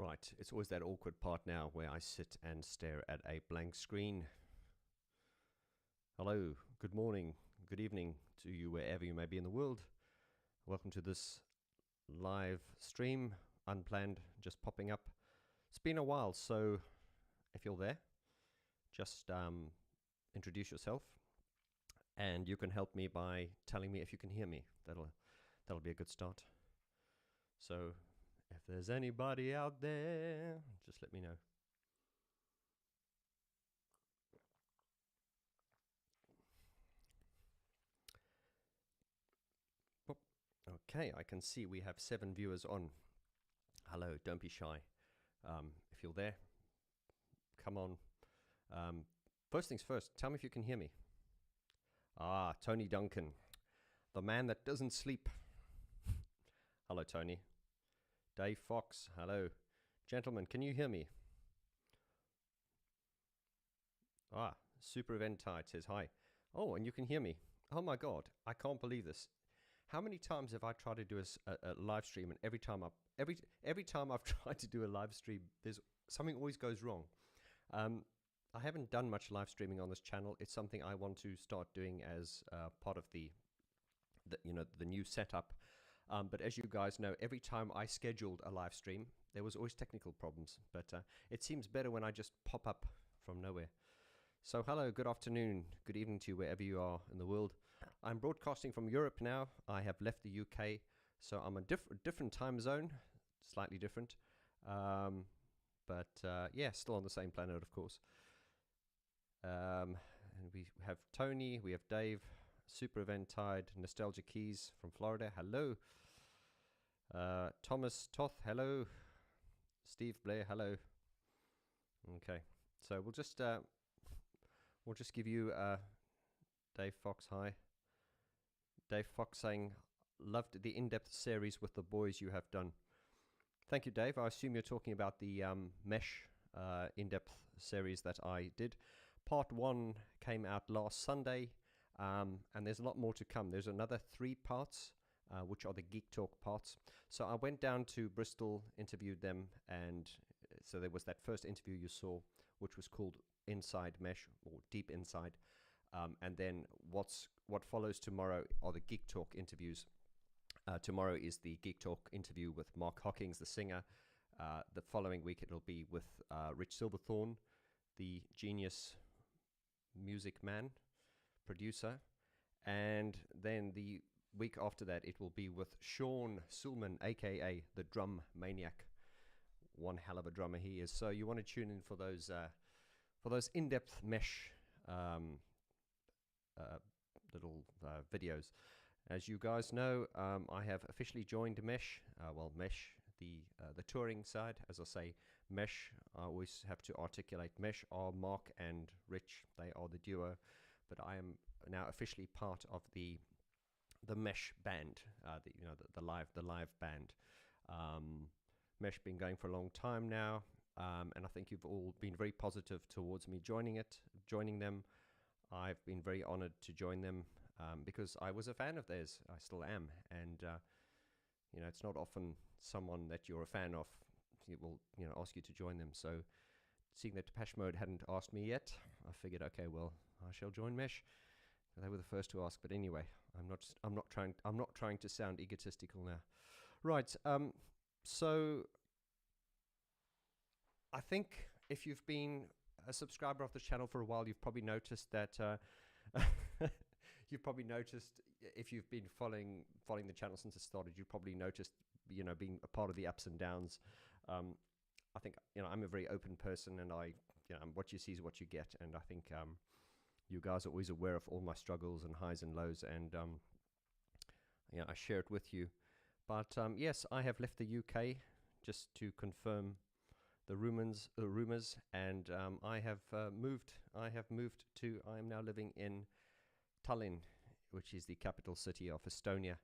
Right, it's always that awkward part now where I sit and stare at a blank screen. Hello, good morning, good evening to you wherever you may be in the world. Welcome to this live stream, unplanned, just popping up. It's been a while, so if you're there, just introduce yourself, and you can help me by telling me if you can hear me. That'll be a good start. So if there's anybody out there, just let me know. Okay, I can see we have 7 viewers on. Hello, don't be shy. If you're there, come on. First things first, tell me if you can hear me. Ah, Tony Duncan, the man that doesn't sleep. Hello, Tony. Dave Fox, hello. Gentlemen, can you hear me? Ah, Super Eventide says hi. Oh, and you can hear me. Oh my God, I can't believe this. How many times have I tried to do a live stream, and every time I've tried to do a live stream, there's something always goes wrong. I haven't done much live streaming on this channel. It's something I want to start doing as part of the new setup. But as you guys know, every time I scheduled a live stream, there was always technical problems. But it seems better when I just pop up from nowhere. So hello, good afternoon, good evening to you wherever you are in the world. I'm broadcasting from Europe now. I have left the UK, so I'm a different time zone, slightly different. But yeah, still on the same planet, of course. And we have Tony, we have Dave, Super Eventide, Nostalgia Keys from Florida, hello. Thomas Toth, hello. Steve Blair, hello. Okay, so we'll just give you Dave Fox, hi. Dave Fox saying, loved the in-depth series with the boys you have done. Thank you, Dave. I assume you're talking about the Mesh in-depth series that I did. Part 1 came out last Sunday, and there's a lot more to come. There's another 3 parts, which are the Geek Talk parts. So I went down to Bristol, interviewed them, and so there was that first interview you saw, which was called Inside Mesh, or Deep Inside. And then what follows tomorrow are the Geek Talk interviews. Tomorrow is the Geek Talk interview with Mark Hockings, the singer. The following week it'll be with Rich Silverthorne, the genius music man, producer. And then the week after that it will be with Sean Sulman, aka the Drum Maniac. One hell of a drummer he is. So you want to tune in for those in-depth Mesh little videos. As you guys know, I have officially joined Mesh. Mesh, the touring side. As I say, Mesh, I always have to articulate. Mesh are Mark and Rich. They are the duo. But I am now officially part of the Mesh band, the live band. Mesh been going for a long time now, and I think you've all been very positive towards me joining them. I've been very honored to join them because I was a fan of theirs. I still am, and it's not often someone that you're a fan of will ask you to join them. So seeing that Depeche Mode hadn't asked me yet, I figured, okay, well, I shall join Mesh. They were the first to ask, but anyway, I'm not trying to sound egotistical now. Right. So I think if you've been a subscriber of the channel for a while, you've probably noticed that if you've been following the channel since it started, you probably noticed being a part of the ups and downs. I think I'm a very open person, and what you see is what you get, and I think you guys are always aware of all my struggles and highs and lows, and I share it with you. But yes, I have left the UK, just to confirm the rumors, and I am now living in Tallinn, which is the capital city of Estonia.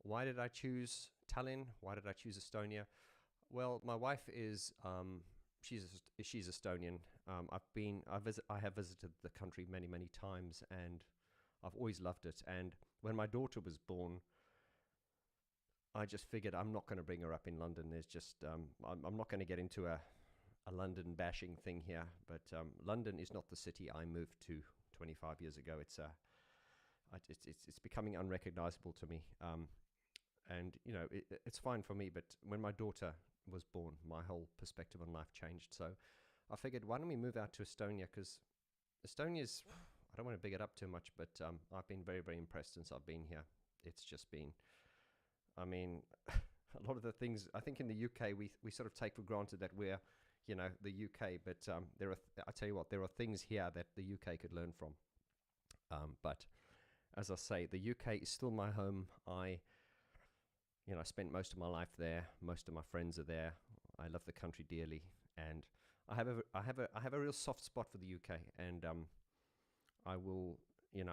Why did I choose Tallinn? Why did I choose Estonia? Well, my wife is she's Estonian. I have visited the country many times, and I've always loved it. And when my daughter was born, I just figured I'm not going to bring her up in London. There's just I'm not going to get into a London bashing thing here, but London is not the city I moved to 25 years ago. It's becoming unrecognizable to me, and it's fine for me. But when my daughter was born, my whole perspective on life changed. So I figured, why don't we move out to Estonia? Because Estonia's, I don't want to big it up too much, but I've been very, very impressed since I've been here. It's just been, I mean, a lot of the things, I think in the UK, we sort of take for granted that we're, the UK, but I tell you what, there are things here that the UK could learn from. But as I say, the UK is still my home. I spent most of my life there. Most of my friends are there. I love the country dearly, and I have a real soft spot for the UK, and I will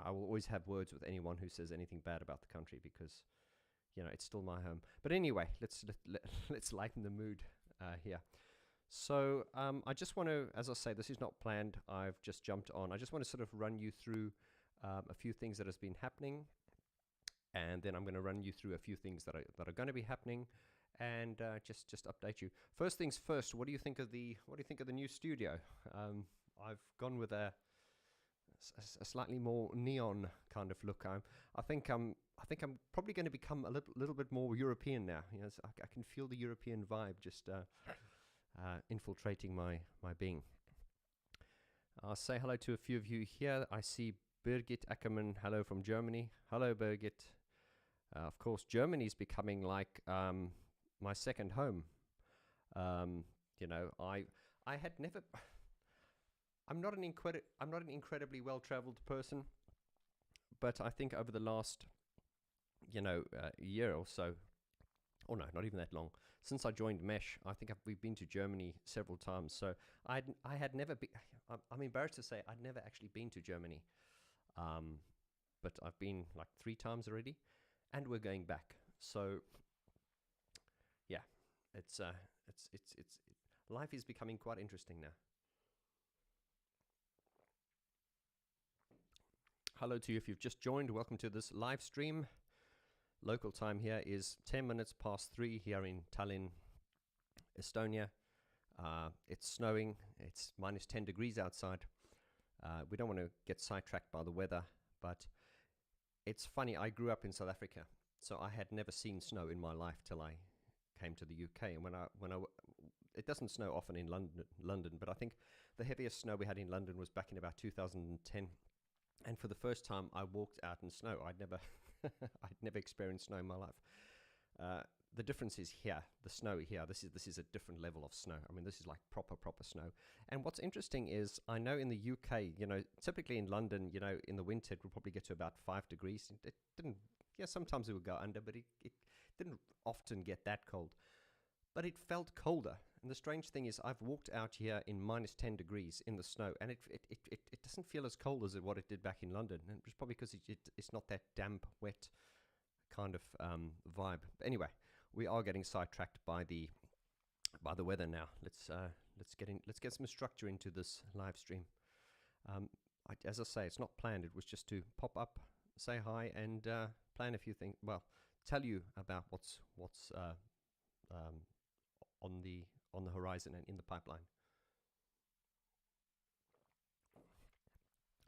always have words with anyone who says anything bad about the country, because it's still my home. But anyway, let's lighten the mood here. So I just want to, as I say, this is not planned. I've just jumped on. I just want to sort of run you through a few things that has been happening, and then I'm going to run you through a few things that are going to be happening, and just update you. First things first. What do you think of the new studio? I've gone with a slightly more neon kind of look. I think I'm probably going to become a little bit more European now. I can feel the European vibe just infiltrating my being. I'll say hello to a few of you here. I see Birgit Ackerman. Hello from Germany. Hello, Birgit. Of course, Germany is becoming like my second home. I had never. I'm not an incredibly well-traveled person, but I think over the last, year or so, or no, not even that long, since I joined Mesh, I think we've been to Germany several times. So I had never been. I'm embarrassed to say I'd never actually been to Germany, but I've been like 3 times already, and we're going back. So yeah, it's life is becoming quite interesting now. Hello to you if you've just joined. Welcome to this live stream. Local time here is 10 minutes past 3 here in Tallinn, Estonia. It's snowing. It's minus 10 degrees outside. We don't want to get sidetracked by the weather, but it's funny. I grew up in South Africa, so I had never seen snow in my life till I came to the UK. And it doesn't snow often in London, but I think the heaviest snow we had in London was back in about 2010. And for the first time, I walked out in snow. I'd never experienced snow in my life. The difference is here, the snow here. This is a different level of snow. I mean, this is like proper snow. And what's interesting is, I know in the UK, typically in London, in the winter it would probably get to about 5 degrees. It didn't. Yeah, sometimes it would go under, but it didn't often get that cold. But it felt colder. And the strange thing is, I've walked out here in minus 10 degrees in the snow, and it doesn't feel as cold as what it did back in London. And it's probably because it's not that damp, wet kind of vibe. But anyway, we are getting sidetracked by the weather now. Let's get some structure into this live stream. As I say, it's not planned. It was just to pop up, say hi, and plan a few things. Well, tell you about what's on the horizon and in the pipeline.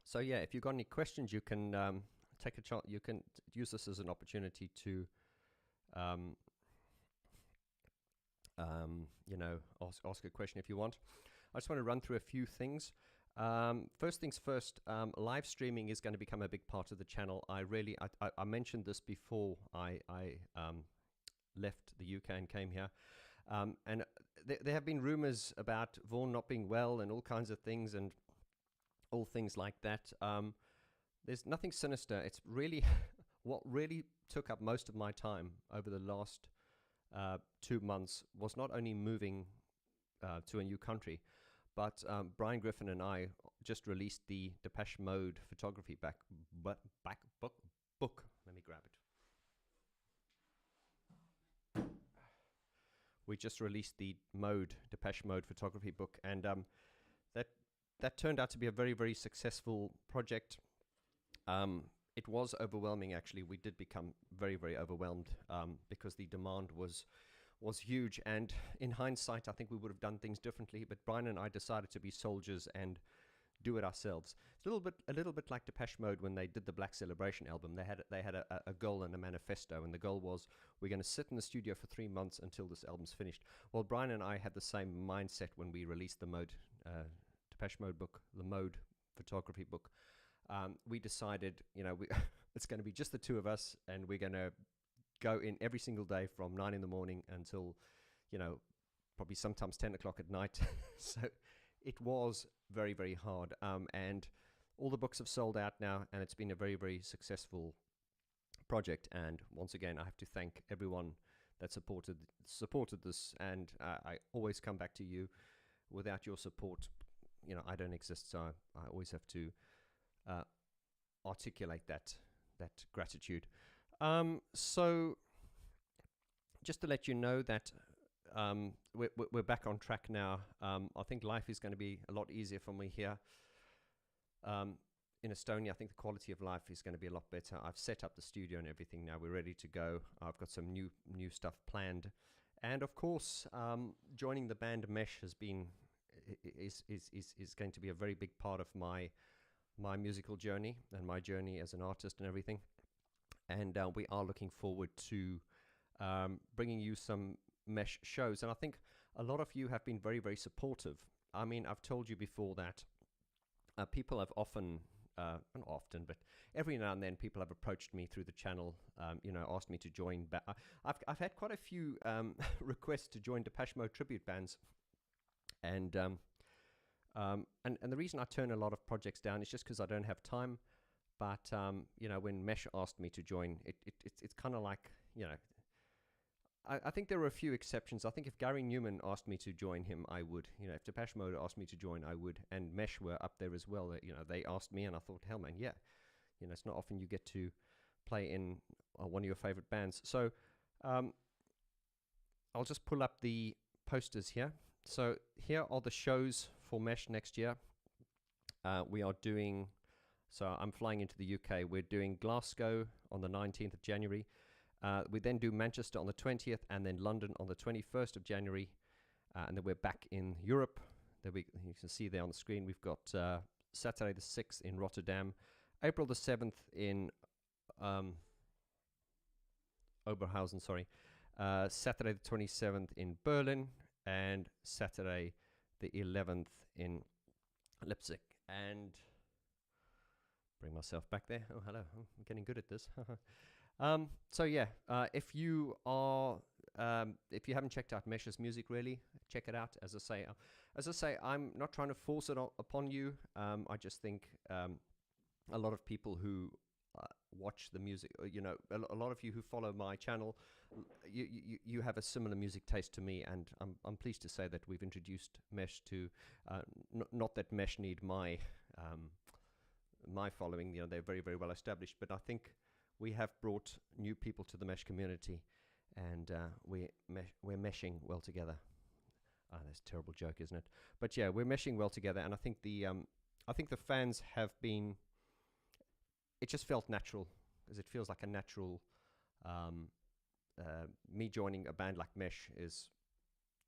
So yeah, if you've got any questions, you can take a chance. You can use this as an opportunity to, ask a question if you want. I just want to run through a few things. First things first, live streaming is going to become a big part of the channel. I mentioned this before I left the UK and came here. And there have been rumors about Vaughn not being well and all kinds of things and all things like that. There's nothing sinister. It's really what really took up most of my time over the last 2 months was not only moving to a new country, but Brian Griffin and I just released the Depeche Mode photography book. Let me grab it. We just released the Depeche Mode photography book, and that turned out to be a very, very successful project. it was overwhelming. Actually, we did become very, very overwhelmed because the demand was huge. And in hindsight, I think we would have done things differently. But Brian and I decided to be soldiers and do it ourselves. It's a little bit like Depeche Mode when they did the Black Celebration album. They had a goal and a manifesto, and the goal was, we're going to sit in the studio for 3 months until this album's finished. Well, Brian and I had the same mindset when we released the Depeche Mode book, the Mode photography book. We decided, it's going to be just the two of us, and we're going to go in every single day from 9 in the morning until, probably sometimes 10 o'clock at night. So it was very, very hard. And all the books have sold out now, and it's been a very, very successful project. And once again, I have to thank everyone that supported this. And I always come back to you. Without your support, I don't exist. So I always have to articulate that gratitude. So just to let you know that we're back on track now. I think life is going to be a lot easier for me here. In Estonia, I think the quality of life is going to be a lot better. I've set up the studio and everything now. We're ready to go. I've got some new stuff planned. And of course, joining the band Mesh is going to be a very big part of my musical journey and my journey as an artist and everything. And we are looking forward to bringing you some Mesh shows. And I think a lot of you have been very, very supportive. I mean, I've told you before that people have not often, but every now and then people have approached me through the channel, asked me to join. I've had quite a few requests to join Depeche Mode tribute bands. And the reason I turn a lot of projects down is just because I don't have time. But when Mesh asked me to join, it's kind of like, I think there were a few exceptions. I think if Gary Newman asked me to join him, I would. If Depeche Mode asked me to join, I would. And Mesh were up there as well. They asked me, and I thought, hell, man, yeah. It's not often you get to play in one of your favorite bands. So I'll just pull up the posters here. So here are the shows for Mesh next year. We are doing... So I'm flying into the UK. We're doing Glasgow on the 19th of January. We then do Manchester on the 20th, and then London on the 21st of January. And then we're back in Europe. You can see there on the screen, we've got Saturday the 6th in Rotterdam, April the 7th in Oberhausen, Saturday the 27th in Berlin, and Saturday the 11th in Leipzig. And bring myself back there. Oh, hello. I'm getting good at this. So yeah, if you haven't checked out Mesh's music, really check it out. As I say, I'm not trying to force it upon you. I just think a lot of people who watch the music, a lot of you who follow my channel, you have a similar music taste to me, and I'm pleased to say that we've introduced Mesh to not that Mesh need my following. They're very, very well established, but I think we have brought new people to the Mesh community, and we're meshing well together. That's a terrible joke, isn't it? But yeah, we're meshing well together, and I think the fans have been. It just felt natural, because it feels like a natural. Me joining a band like Mesh is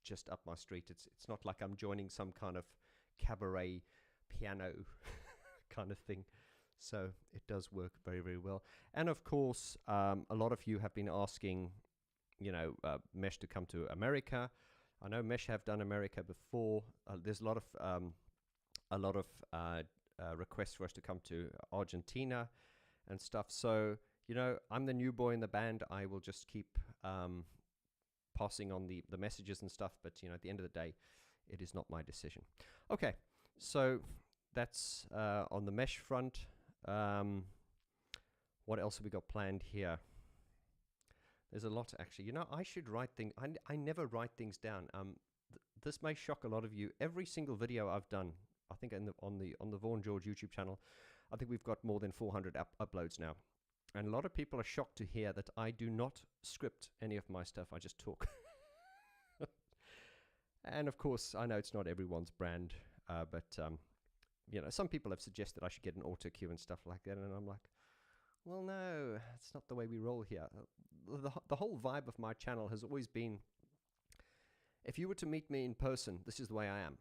just up my street. It's not like I'm joining some kind of cabaret piano kind of thing. So it does work very, very well. And of course, a lot of you have been asking, Mesh to come to America. I know Mesh have done America before. There's a lot of requests for us to come to Argentina and stuff. So, I'm the new boy in the band. I will just keep passing on the messages and stuff. But, at the end of the day, it is not my decision. Okay, so that's on the Mesh front. What else have we got planned here? There's a lot, actually. I should write things. I never write things down. This may shock a lot of you. Every single video I've done, I think on the Vaughn George YouTube channel, I think we've got more than 400 uploads now. And a lot of people are shocked to hear that I do not script any of my stuff. I just talk. And of course, I know it's not everyone's brand, but some people have suggested I should get an auto cue and stuff like that, and I'm like, Well, no, it's not the way we roll here. The whole vibe of my channel has always been, if you were to meet me in person, this is the way I am.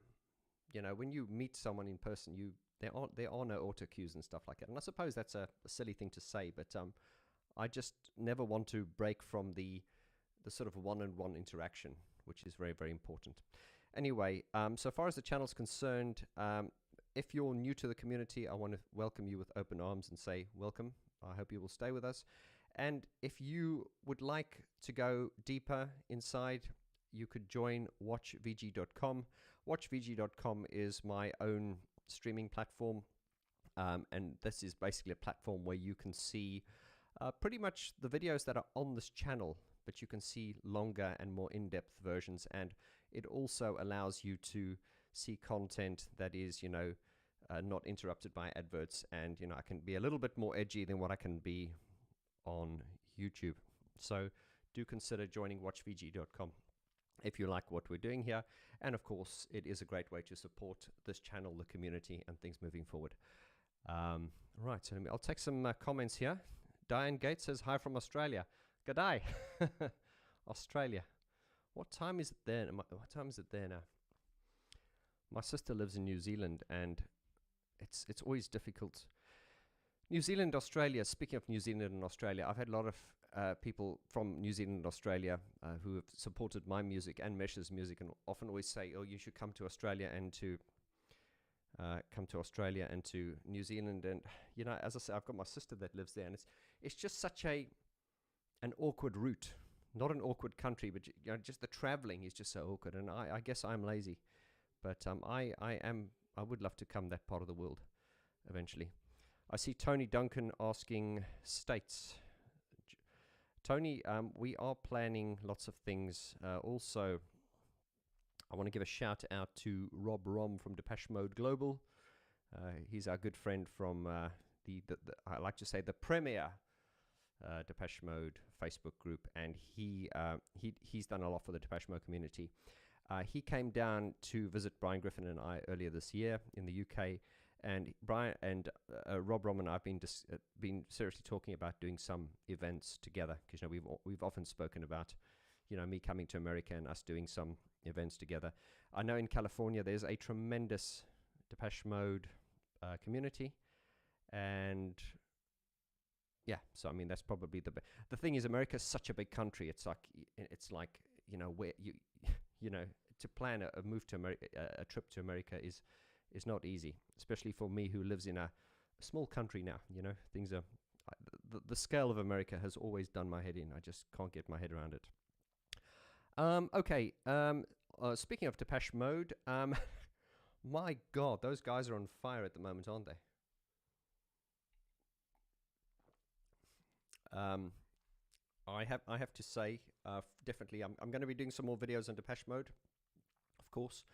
You know, when you meet someone in person, there are no auto cues and stuff like that. And I suppose that's a silly thing to say, but I just never want to break from the sort of one-on-one interaction, which is very, very important. Anyway, so far as the channel's concerned, if you're new to the community, I want to welcome you with open arms and say welcome. I hope you will stay with us. And if you would like to go deeper inside, you could join watchvg.com. Watchvg.com is my own streaming platform, and this is basically a platform where you can see pretty much the videos that are on this channel, but you can see longer and more in-depth versions, and it also allows you to see content that is, not interrupted by adverts, and I can be a little bit more edgy than what I can be on YouTube. So do consider joining watchvg.com if you like what we're doing here, and of course it is a great way to support this channel, the community, and things moving forward. Right, so I'll take some comments here. Diane Gates says hi from Australia. G'day. Australia. What time is it there? What time is it there now? My sister lives in New Zealand, and it's always difficult. New Zealand, Australia. Speaking of New Zealand and Australia, I've had a lot of people from New Zealand and Australia who have supported my music and Mesh's music, and often always say, "Oh, you should come to Australia and to New Zealand." And as I say, I've got my sister that lives there, and it's just such an awkward route. Not an awkward country, but just the traveling is just so awkward. And I guess I'm lazy, but I would love to come that part of the world eventually. I see Tony Duncan asking states. Tony, we are planning lots of things. Also, I want to give a shout out to Rob Rom from Depeche Mode Global. He's our good friend from I like to say the premier Depeche Mode Facebook group, and he's done a lot for the Depeche Mode community. He came down to visit Brian Griffin and I earlier this year in the UK, and Brian and Rob Rom and I have been seriously talking about doing some events together, because we've often spoken about me coming to America and us doing some events together. I know in California there's a tremendous Depeche Mode community, and yeah, so I mean that's probably the thing is, America's such a big country. It's like where to plan a move to America, a trip to America is not easy, especially for me who lives in a small country now. Things are the scale of America has always done my head in. I just can't get my head around it. Okay. Speaking of Depeche Mode, my God, those guys are on fire at the moment, aren't they? I have to say, definitely, I'm going to be doing some more videos on Depeche Mode, of course.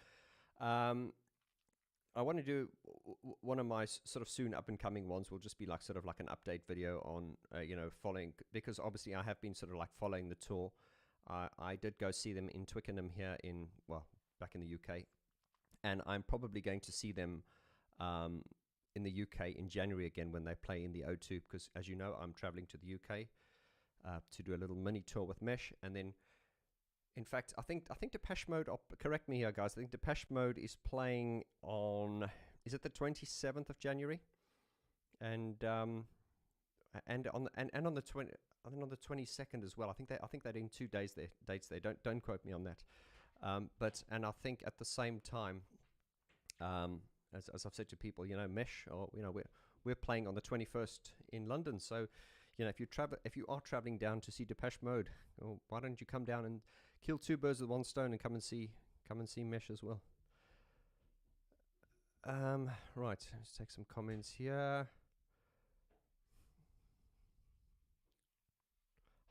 I want to do one of my sort of soon up and coming ones will just be like sort of like an update video on following, because obviously I have been sort of like following the tour. I did go see them in Twickenham here back in the UK, and I'm probably going to see them in the UK in January again when they play in the O2, because as you know, I'm traveling to the UK to do a little mini tour with Mesh. And then in fact, I think Depeche Mode, correct me here guys, I think Depeche Mode is playing on, is it the 27th of January? And on the 22nd as well. I think they're doing 2 days there, dates there. Don't quote me on that. And I think at the same time, as I've said to people, Mesh, or we're playing on the 21st in London. So, if you are traveling down to see Depeche Mode, why don't you come down and kill two birds with one stone and come and see Mesh as well. Right, let's take some comments here.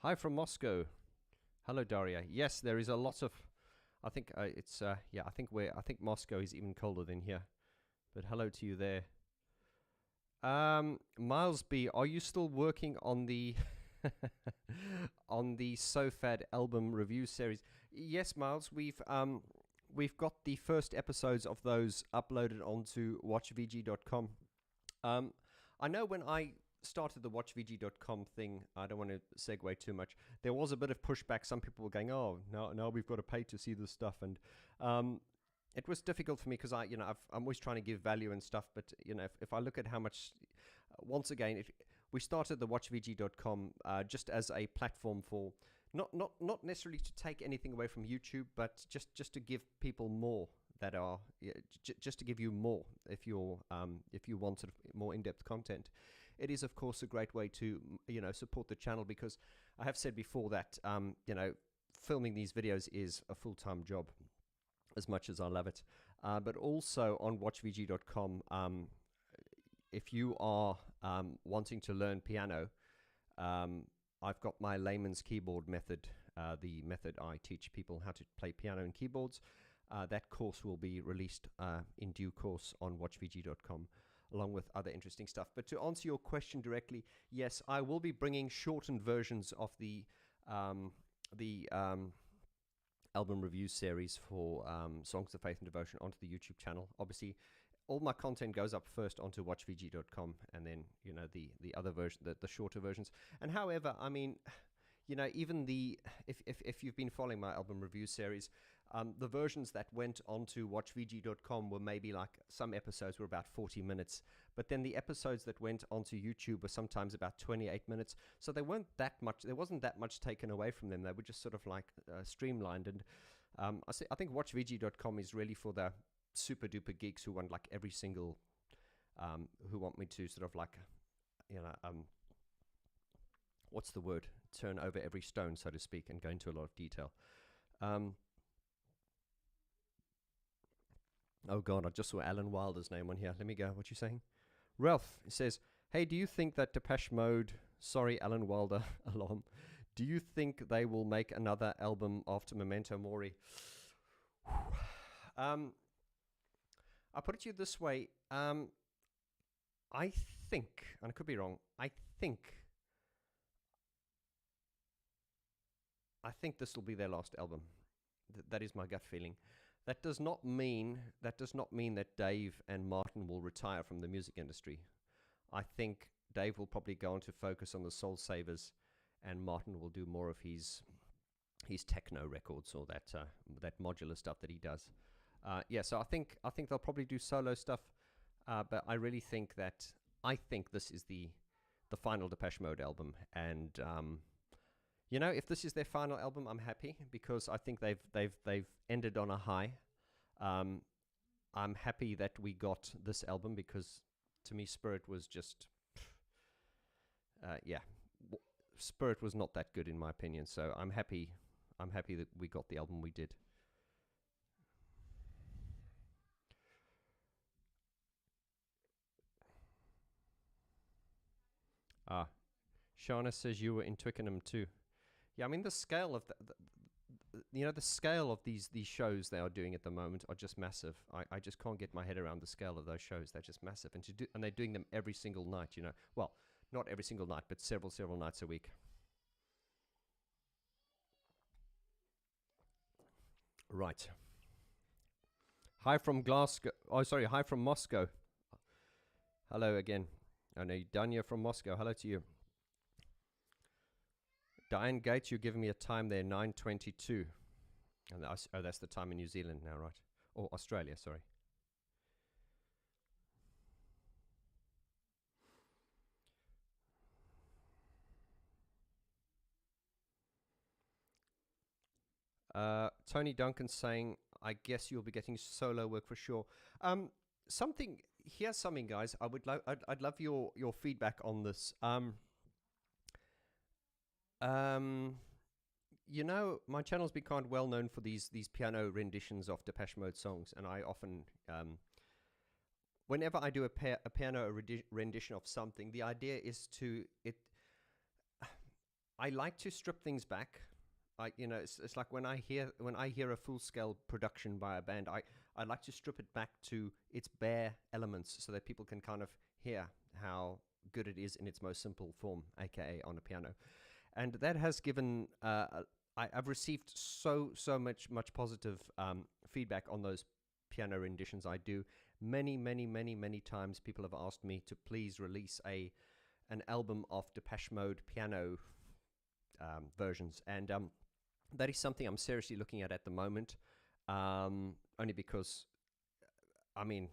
Hi from Moscow. Hello, Daria. Yes, there is a lot of. I think I think Moscow is even colder than here. But hello to you there. Miles B, are you still working on the on the SoFad album review series? Yes, Miles. We've got the first episodes of those uploaded onto watchvg.com. I know when I started the watchvg.com thing, I don't want to segue too much. There was a bit of pushback. Some people were going, "Oh, now we've got to pay to see this stuff," and it was difficult for me because I'm always trying to give value and stuff. But if I look at how much, once again, we started the watchvg.com just as a platform for not necessarily to take anything away from YouTube, but just to give people more that are just to give you more if you want sort of more in-depth content. It is of course a great way to support the channel, because I have said before that filming these videos is a full-time job, as much as I love it. But also on watchvg.com, if you are wanting to learn piano, I've got my layman's keyboard method, the method I teach people how to play piano and keyboards. That course will be released in due course on watchvg.com, along with other interesting stuff. But to answer your question directly, yes, I will be bringing shortened versions of the album review series for Songs of Faith and Devotion onto the YouTube channel. Obviously, all my content goes up first onto watchvg.com, and then the other version, the shorter versions. And however, I mean, even if you've been following my album review series, the versions that went onto watchvg.com were maybe like, some episodes were about 40 minutes, but then the episodes that went onto YouTube were sometimes about 28 minutes. So there wasn't that much taken away from them. They were just sort of like streamlined. And I think watchvg.com is really for the super duper geeks who want like every single who want me to sort of like what's the word, turn over every stone, so to speak, and go into a lot of detail. Oh God, I just saw Alan Wilder's name on here. Let me go. What you saying? Ralph says, "Hey, do you think that Depeche Mode, sorry, Alan Wilder, alarm, do you think they will make another album after Memento Mori?" I'll put it to you this way. I think, and I could be wrong, I think this will be their last album. That is my gut feeling. That does not mean that Dave and Martin will retire from the music industry. I think Dave will probably go on to focus on the Soul Savers, and Martin will do more of his techno records, or that modular stuff that he does. So I think they'll probably do solo stuff, but I really think this is the final Depeche Mode album, and if this is their final album, I'm happy, because I think they've ended on a high. I'm happy that we got this album, because to me Spirit was just Spirit was not that good in my opinion. So I'm happy that we got the album we did. Shauna says you were in Twickenham too. Yeah, I mean the scale of the scale of these shows they are doing at the moment are just massive. I just can't get my head around the scale of those shows. They're just massive, and they're doing them every single night. Well, not every single night, but several nights a week. Right. Hi from Glasgow. Oh, sorry. Hi from Moscow. Hello again. I know Danya from Moscow. Hello to you. Diane Gates, you're giving me a time there, 9:22. And that's the time in New Zealand now, right? Or Australia, sorry. Tony Duncan saying, I guess you'll be getting solo work for sure. Here's something, guys. I'd love your feedback on this. My channel's been kind of well known for these piano renditions of Depeche Mode songs, and I often, whenever I do a piano rendition of something, the idea is I like to strip things back. It's like when I hear a full scale production by a band, I like to strip it back to its bare elements, so that people can kind of hear how good it is in its most simple form, aka on a piano. And that has given I've received so much positive feedback on those piano renditions I do. Many times people have asked me to please release a an album of Depeche Mode piano versions, and that is something I'm seriously looking at the moment. Only because, I mean,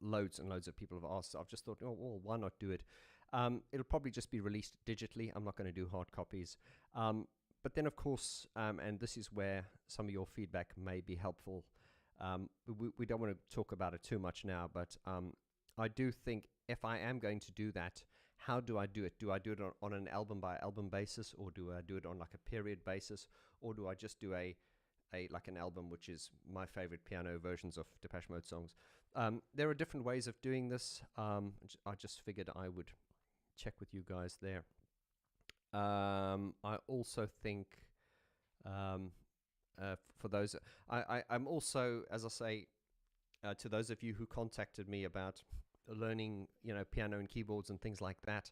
loads and loads of people have asked. So I've just thought, oh, well, why not do it? It'll probably just be released digitally. I'm not going to do hard copies. But then, of course, and this is where some of your feedback may be helpful. We don't want to talk about it too much now, but I do think if I am going to do that, how do I do it? Do I do it on an album by album basis, or do I do it on like a period basis, or do I just do a like an album which is my favorite piano versions of Depeche Mode songs? There are different ways of doing this. I just figured I would check with you guys there. I also think for those, I'm also, as I say, to those of you who contacted me about learning, piano and keyboards and things like that,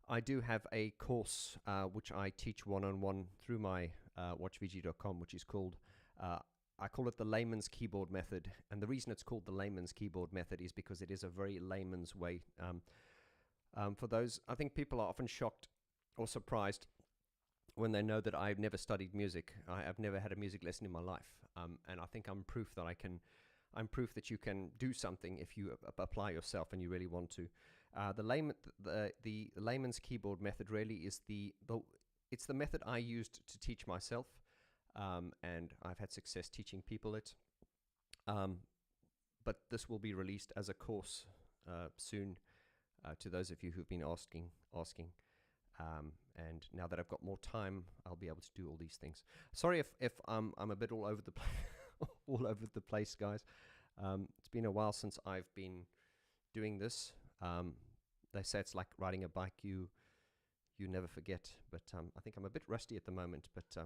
I do have a course which I teach one-on-one through my watchvg.com, which is called, I call it the layman's keyboard method. And the reason it's called the layman's keyboard method is because it is a very layman's way. For those, I think people are often shocked or surprised when they know that I've never studied music. I've never had a music lesson in my life. And I think I'm proof that you can do something if you apply yourself and you really want to. The layman's keyboard method really is it's the method I used to teach myself, and I've had success teaching people it. But this will be released as a course soon to those of you who've been asking. And now that I've got more time, I'll be able to do all these things. Sorry if I'm a bit all over the all over the place, guys. It's been a while since I've been doing this. They say it's like riding a bike; you never forget. But I think I'm a bit rusty at the moment. But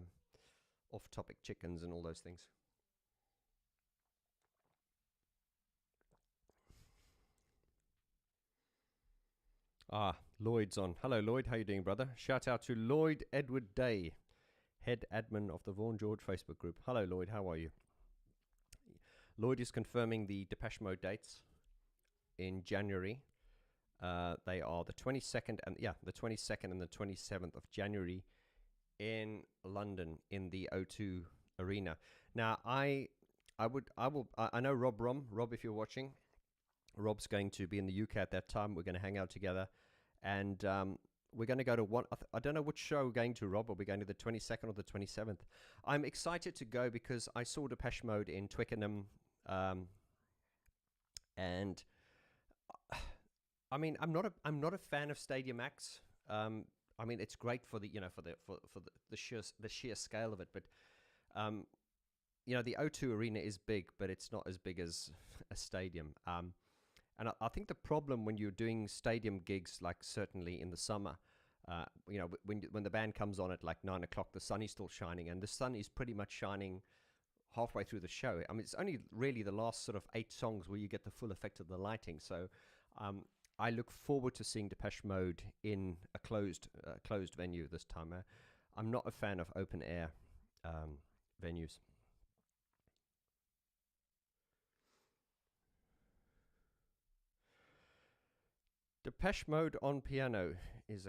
off-topic chickens and all those things. Lloyd's on. Hello, Lloyd. How you doing, brother? Shout out to Lloyd Edward Day, head admin of the Vaughn George Facebook group. Hello, Lloyd. How are you? Lloyd is confirming the Depeche Mode dates in January. They are the 22nd and the 22nd and the 27th of January in London in the O2 Arena. Now, I know Rob Rom. Rob, if you're watching, Rob's going to be in the UK at that time. We're going to hang out together, and we're going to go to one. I don't know which show we're going to, Rob. Are we going to the 22nd or the 27th? I'm excited to go because I saw Depeche Mode in Twickenham, and I mean, I'm not a fan of Stadium acts. I mean, it's great for the the sheer scale of it, but the O2 Arena is big, but it's not as big as a stadium. And I think the problem when you're doing stadium gigs, like certainly in the summer, when the band comes on at like 9 o'clock, the sun is still shining, and the sun is pretty much shining halfway through the show. I mean, it's only really the last sort of 8 songs where you get the full effect of the lighting. So I look forward to seeing Depeche Mode in a closed venue this time. I'm not a fan of open air venues. Depeche Mode on piano is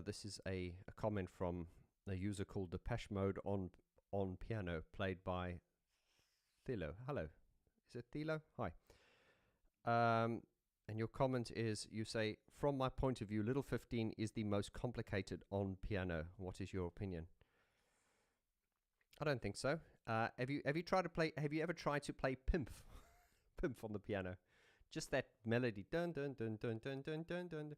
this is a comment from a user called Depeche Mode on piano, played by Thilo. Hello, is it Thilo? Hi. And your comment is, you say, from my point of view, Little 15 is the most complicated on piano. What is your opinion? I don't think so. Have you ever tried to play Pimp on the piano? Just that melody, dun dun dun dun dun dun dun dun.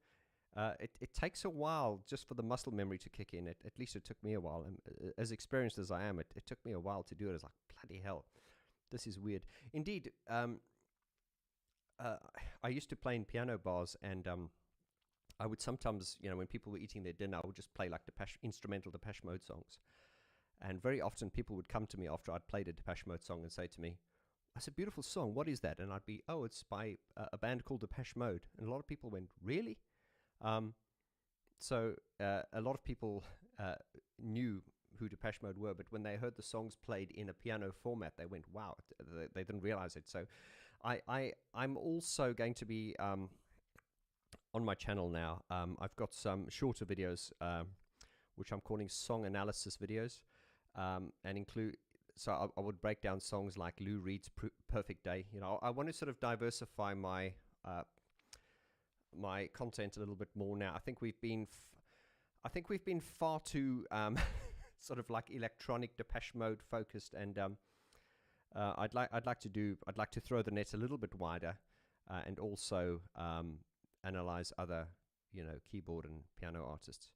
It takes a while just for the muscle memory to kick in. At least it took me a while. And as experienced as I am, it took me a while to do it. It's like, bloody hell, this is weird. Indeed, I used to play in piano bars, and I would sometimes, when people were eating their dinner, I would just play like instrumental Depeche Mode songs. And very often people would come to me after I'd played a Depeche Mode song and say to me, "That's a beautiful song. What is that?" And I'd be, "Oh, it's by a band called Depeche Mode." And a lot of people went, "Really?" So a lot of people knew who Depeche Mode were, but when they heard the songs played in a piano format, they went, "Wow!" They didn't realize it. So I'm also going to be on my channel now. I've got some shorter videos, which I'm calling song analysis videos, and include. So I would break down songs like Lou Reed's "Perfect Day." You know, I want to sort of diversify my my content a little bit more now. I think we've been far too sort of like electronic Depeche Mode focused, and I'd like to throw the net a little bit wider, and also analyze other, you know, keyboard and piano artists.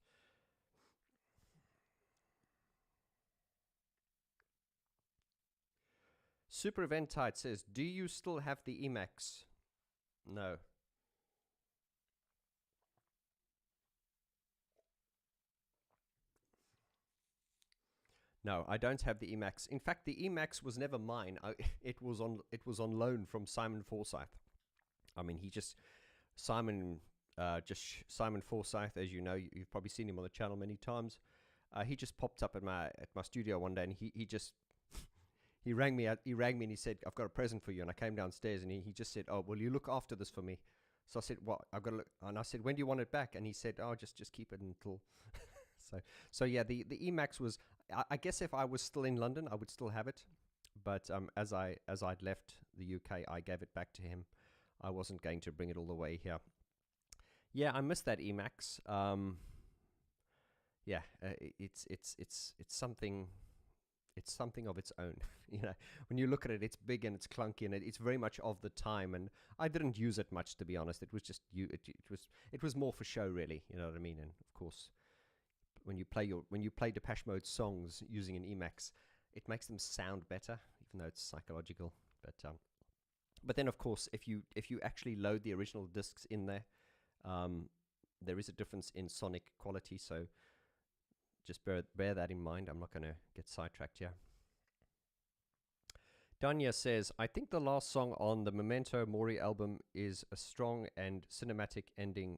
Super Event Tide says, do you still have the Emacs? No. No, I don't have the Emacs. In fact, the Emacs was never mine. It was on loan from Simon Forsyth. I mean, Simon Forsyth, as you know, you've probably seen him on the channel many times. He just popped up at my studio one day, and he rang me and he said, "I've got a present for you." And I came downstairs, and he just said, "Oh, will you look after this for me?" So I said, "What? I've got to look." And I said, "When do you want it back?" And he said, "Oh, just keep it until." So yeah, the Emacs was. I guess if I was still in London, I would still have it. But as I'd left the UK, I gave it back to him. I wasn't going to bring it all the way here. Yeah, I miss that Emacs. Yeah, it's something. It's something of its own. You know, when you look at it, it's big and it's clunky, and it's very much of the time. And I didn't use it much, to be honest. It was just it was more for show, really. You know what I mean? And of course, when you play Depeche Mode songs using an Emacs, it makes them sound better, even though it's psychological. But then, of course, if you actually load the original discs in there, there is a difference in sonic quality. So just bear that in mind. I'm not going to get sidetracked here. Danya says, I think the last song on the Memento Mori album is a strong and cinematic ending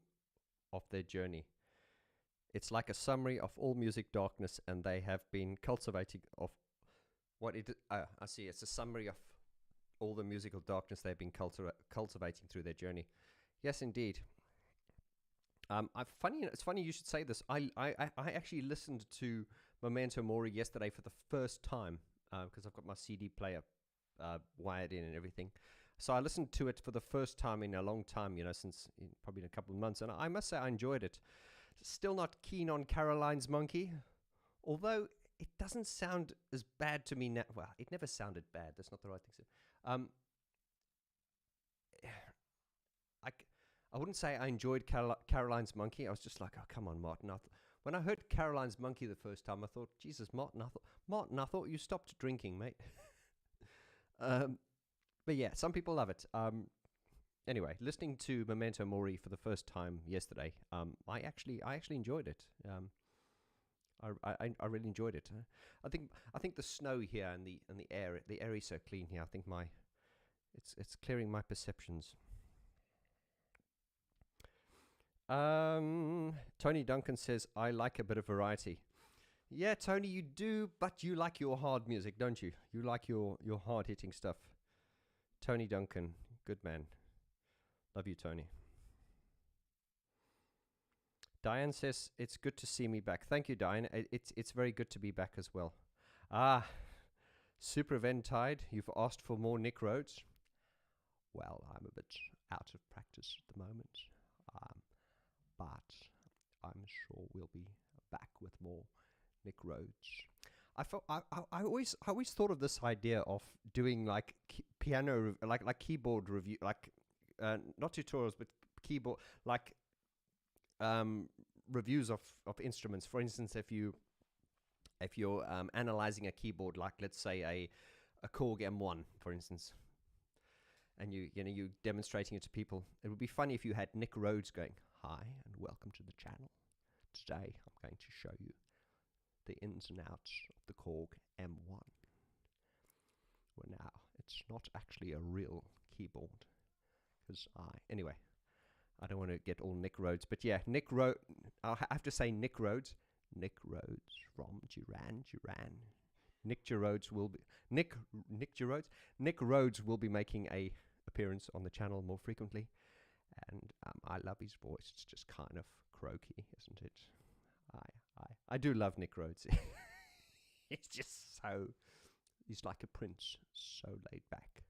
of their journey. It's like a summary of all music darkness, and they have been cultivating of what it. I see. It's a summary of all the musical darkness they've been cultivating through their journey. Yes, indeed. It's funny you should say this. I actually listened to Memento Mori yesterday for the first time because I've got my CD player wired in and everything. So I listened to it for the first time in a long time, you know, since probably in a couple of months, and I must say I enjoyed it. Still not keen on Caroline's Monkey, although it doesn't sound as bad to me now. Well, it never sounded bad. That's not the right thing to say. I wouldn't say I enjoyed Caroline's Monkey. I was just like, oh, come on, Martin. When I heard Caroline's Monkey the first time, I thought, Jesus, Martin, I thought you stopped drinking, mate. But yeah, some people love it. Anyway, listening to Memento Mori for the first time yesterday, I actually enjoyed it. I really enjoyed it. I think the snow here and the air is so clean here. I think it's clearing my perceptions. Tony Duncan says, I like a bit of variety. Yeah, Tony, you do, but you like your hard music, don't you? You like your hard-hitting stuff. Tony Duncan, good man. Love you, Tony. Diane says, it's good to see me back. Thank you, Diane. It's very good to be back as well. Super Event Tide, you've asked for more Nick Rhodes. Well, I'm a bit out of practice at the moment. But I'm sure we'll be back with more Nick Rhodes. I always thought of this idea of doing like piano, like keyboard review, like not tutorials, but keyboard, like reviews of instruments. For instance, if you're analyzing a keyboard, like let's say a Korg M1, for instance, and you're demonstrating it to people, it would be funny if you had Nick Rhodes going, "Hi and welcome to the channel. Today I'm going to show you the ins and outs of the Korg M1. Well, now, it's not actually a real keyboard. Because anyway, I don't want to get all Nick Rhodes. But yeah, Nick Rhodes, I have to say Nick Rhodes. Nick Rhodes from Duran. Nick Rhodes will be making a appearance on the channel more frequently. And I love his voice. It's just kind of croaky, isn't it? I do love Nick Rhodes. He's just so, he's like a prince, so laid back,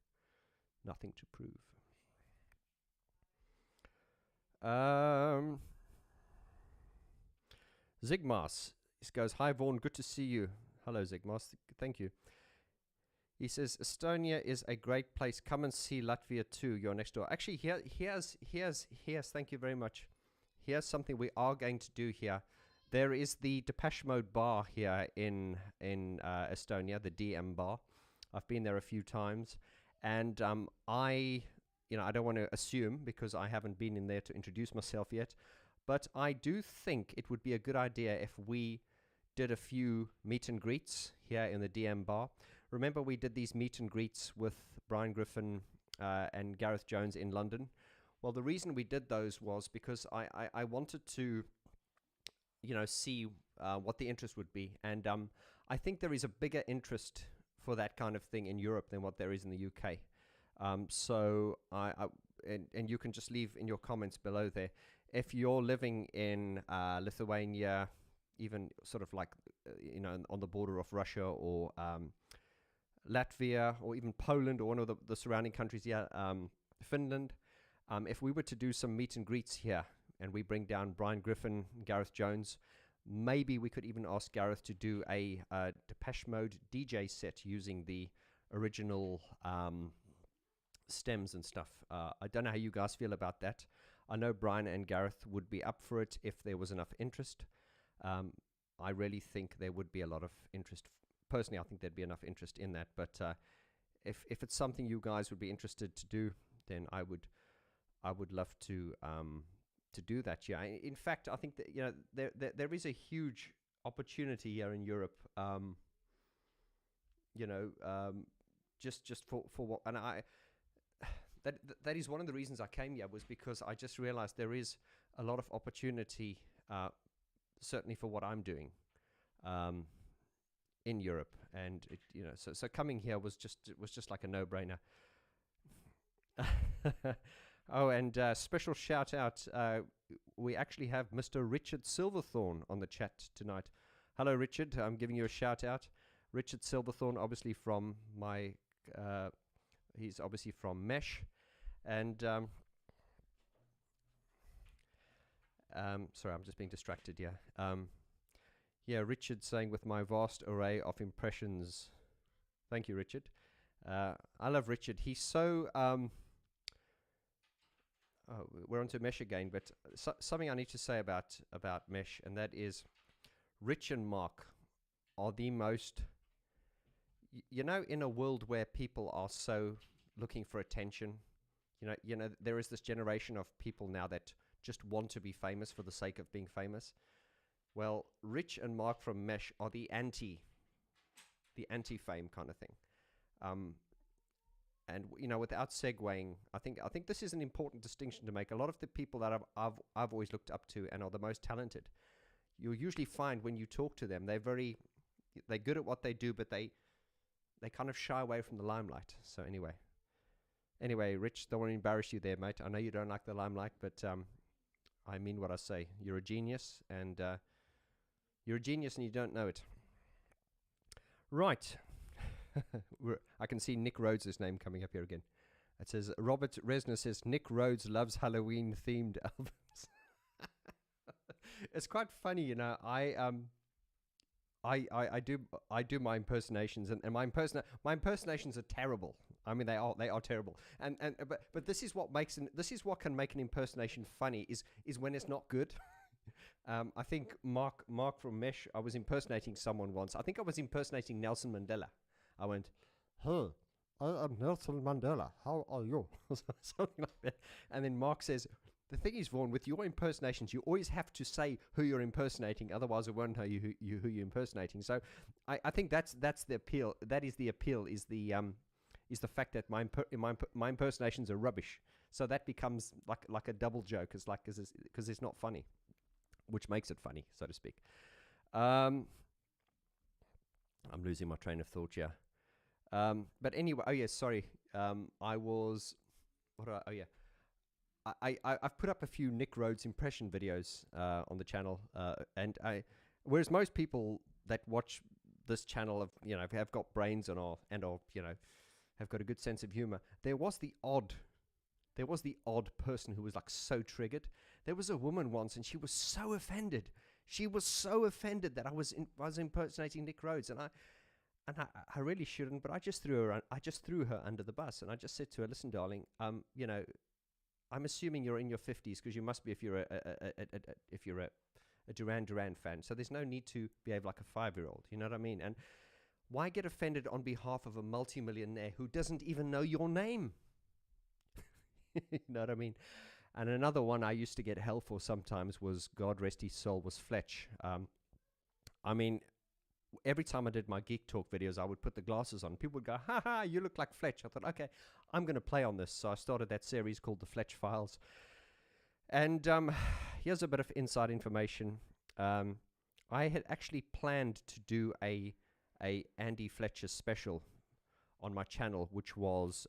nothing to prove. Zigmas goes, hi Vaughn, good to see you. Hello Zigmas, thank you. He says, Estonia is a great place. Come and see Latvia too. You're next door. Actually, here's, thank you very much. Here's something we are going to do here. There is the Depeche Mode bar here in Estonia, the DM bar. I've been there a few times. And I don't want to assume because I haven't been in there to introduce myself yet. But I do think it would be a good idea if we did a few meet and greets here in the DM bar. Remember, we did these meet and greets with Brian Griffin and Gareth Jones in London. Well, the reason we did those was because I wanted to, see what the interest would be. And I think there is a bigger interest for that kind of thing in Europe than what there is in the UK. So and you can just leave in your comments below there. If you're living in Lithuania, even sort of like, on the border of Russia or Latvia or even Poland or one of the surrounding countries here, Finland, if we were to do some meet and greets here and we bring down Brian Griffin, Gareth Jones, maybe we could even ask Gareth to do a Depeche Mode DJ set using the original stems and stuff. I don't know how you guys feel about that. I know Brian and Gareth would be up for it if there was enough interest. I really think there would be a lot of interest. Personally, I think there'd be enough interest in that. But if it's something you guys would be interested to do, then I would love to do that. Yeah. In fact, I think that there is a huge opportunity here in Europe. Just for what, and that is one of the reasons I came here, was because I just realized there is a lot of opportunity, certainly for what I'm doing in Europe, and so coming here was just like a no-brainer. Oh, and special shout out, we actually have Mr. Richard Silverthorne on the chat tonight. Hello Richard, I'm giving you a shout out. Richard Silverthorne, obviously from my he's obviously from Mesh, and sorry, I'm just being distracted here. Yeah, Richard saying, with my vast array of impressions. Thank you, Richard. I love Richard. He's so... we're onto Mesh again, but something I need to say about Mesh, and that is Rich and Mark are the most... in a world where people are so looking for attention, there is this generation of people now that just want to be famous for the sake of being famous. Well, Rich and Mark from Mesh are the anti-fame kind of thing. And without segueing, I think this is an important distinction to make. A lot of the people that I've always looked up to and are the most talented, you'll usually find when you talk to them, they're good at what they do, but they kind of shy away from the limelight. So anyway, Rich, don't want to embarrass you there, mate. I know you don't like the limelight, but I mean what I say. You're a genius, and you don't know it. Right. I can see Nick Rhodes' name coming up here again. It says, Robert Resner says, Nick Rhodes loves Halloween-themed albums. It's quite funny, I do my impersonations, and my impersonations are terrible. I mean, they are terrible. But this is what can make an impersonation funny is when it's not good. I think Mark from Mesh, I was impersonating someone once. I think I was impersonating Nelson Mandela. I went, "Hey, I am Nelson Mandela. How are you?" Something like that. And then Mark says, "The thing is, Vaughn, with your impersonations, you always have to say who you're impersonating, otherwise it won't know who you're impersonating." So I think that's the appeal. That is the appeal. Is the fact that my impersonations are rubbish. So that becomes like a double joke. It's like because it's not funny, which makes it funny, so to speak. I'm losing my train of thought here. But anyway, oh yeah, sorry. I was. Oh yeah. I've put up a few Nick Rhodes impression videos on the channel, whereas most people that watch this channel have got brains and are have got a good sense of humor. There was the odd person who was like so triggered. There was a woman once, and she was so offended. She was so offended that I was impersonating Nick Rhodes, and I really shouldn't, but I just threw her under the bus, and I just said to her, "Listen, darling, I'm assuming you're in your 50s because you must be if you're a Duran Duran fan. So there's no need to behave like a 5-year-old. You know what I mean? And why get offended on behalf of a multimillionaire who doesn't even know your name? You know what I mean? And another one I used to get hell for sometimes was, God rest his soul, was Fletch. I mean, every time I did my Geek Talk videos, I would put the glasses on. People would go, "Ha ha, you look like Fletch." I thought, okay, I'm going to play on this. So I started that series called The Fletch Files. And here's a bit of inside information. I had actually planned to do a Andy Fletcher special on my channel, which was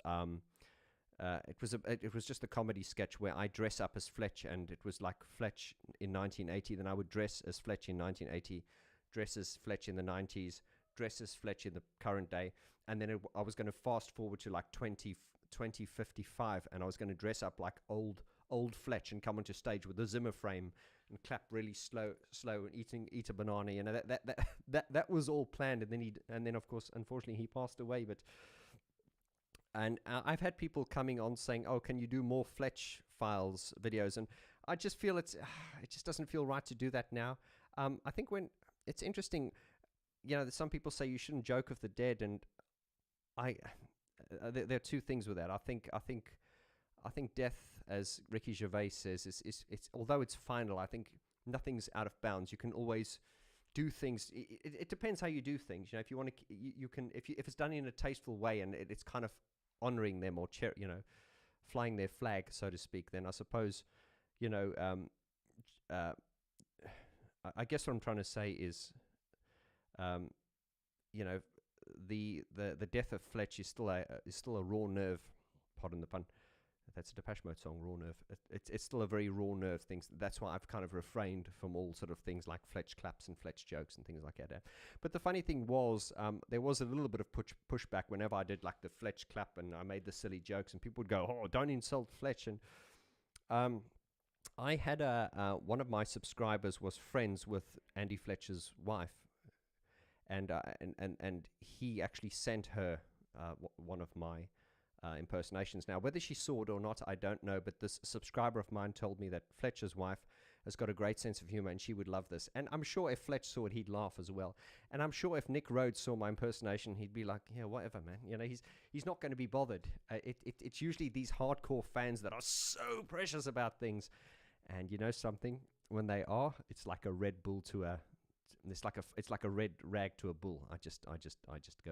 it was just a comedy sketch where I dress up as Fletch, and it was like Fletch in 1980. Then I would dress as Fletch in 1980. Dress as Fletch in the 90s, dress as Fletch in the current day, and then I was going to fast forward to like 2055, and I was going to dress up like old Fletch and come onto stage with a Zimmer frame and clap really slow and eat a banana. You know, that was all planned, and then of course, unfortunately, he passed away. And I've had people coming on saying, "Oh, can you do more Fletch Files videos?" And I just feel it just doesn't feel right to do that now. I think it's interesting, some people say you shouldn't joke of the dead, and there are two things with that. I think death, as Ricky Gervais says, is although it's final, I think nothing's out of bounds. You can always do things. It depends how you do things. If you want to, you can if it's done in a tasteful way and it's kind of honoring them or flying their flag, so to speak. Then I suppose, I guess what I'm trying to say is, the death of Fletch is still a raw nerve. Pardon the pun. That's a Depeche Mode song, Raw Nerve. It's still a very raw nerve thing. That's why I've kind of refrained from all sort of things like Fletch claps and Fletch jokes and things like that. But the funny thing was, there was a little bit of pushback whenever I did like the Fletch clap and I made the silly jokes, and people would go, "Oh, don't insult Fletch." And I had one of my subscribers was friends with Andy Fletcher's wife, and he actually sent her one of my impersonations. Now, whether she saw it or not, I don't know, but this subscriber of mine told me that Fletcher's wife has got a great sense of humor and she would love this. And I'm sure if Fletch saw it, he'd laugh as well. And I'm sure if Nick Rhodes saw my impersonation, he'd be like, "Yeah, whatever, man." He's not going to be bothered. It's usually these hardcore fans that are so precious about things. And you know something? When they are, it's like a Red Bull it's like a red rag to a bull. I just go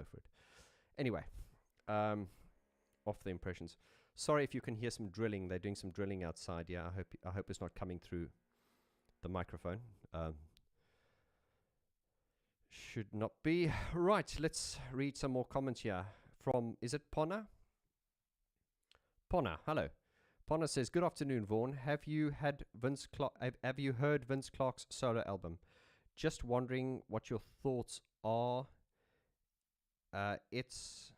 for it. Anyway, off the impressions. Sorry if you can hear some drilling. They're doing some drilling outside. Yeah, I hope it's not coming through the microphone. Should not be. Right, let's read some more comments here from, is it Ponna? Ponna, hello. Ponna says, "Good afternoon, Vaughn. Have you heard Vince Clarke's solo album? Just wondering what your thoughts are. It's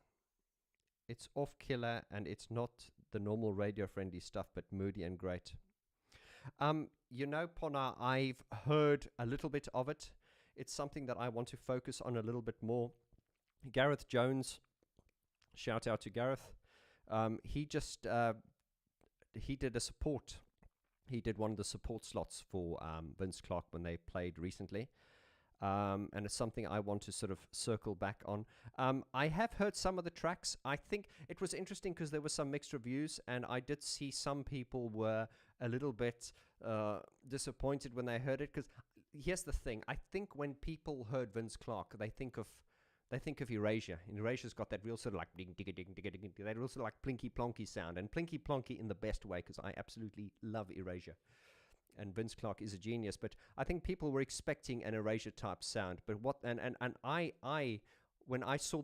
off killer, and it's not the normal radio-friendly stuff, but moody and great." Ponna, I've heard a little bit of it. It's something that I want to focus on a little bit more. Gareth Jones, shout out to Gareth. He just he did a support. He did one of the support slots for Vince Clarke when they played recently. And it's something I want to sort of circle back on. I have heard some of the tracks. I think it was interesting because there were some mixed reviews, and I did see some people were a little bit disappointed when they heard it. Because here's the thing: I think when people heard Vince Clarke, they think of Erasure. And Erasure's got that real sort of like ding ding ding ding ding, that real sort of like plinky plonky sound, and plinky plonky in the best way, because I absolutely love Erasure. And Vince Clarke is a genius, but I think people were expecting an Erasure type sound. But when I saw